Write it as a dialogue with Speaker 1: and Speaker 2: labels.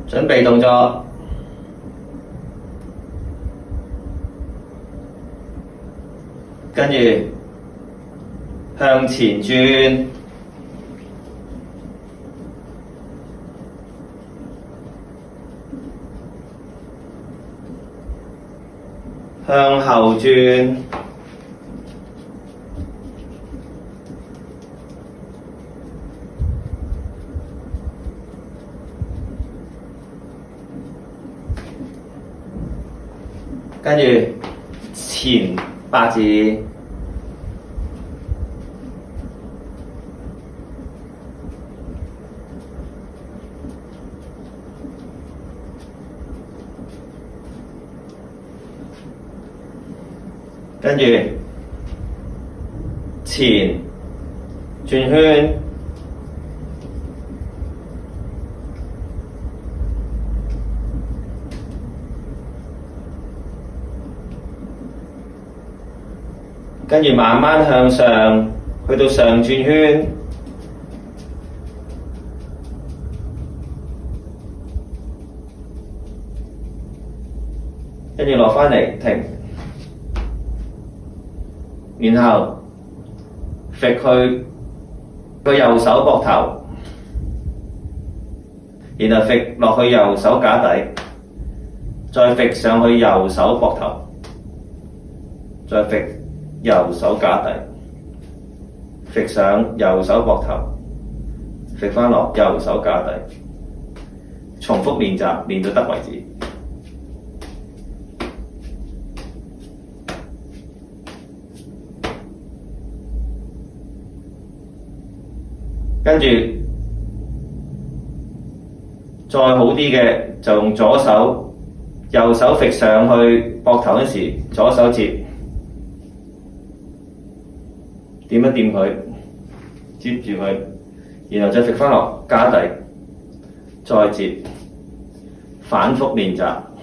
Speaker 1: 準備動作，跟住向前轉，向後轉，跟住前八字，跟住前轉圈，跟住慢慢向上，去到上轉圈，跟住落返嚟停。然後揈去個右手膊頭，然後揈落去右手架底，再揈上去右手膊頭，再揈右手架底，揈上右手膊頭，揈返落右手架底，重複練習，練到得為止。跟住再好啲嘅就用左手，右手揈上去膊頭嗰時，左手接，掂一掂佢，接住佢，然後再揈返落架底，再接，反覆練習。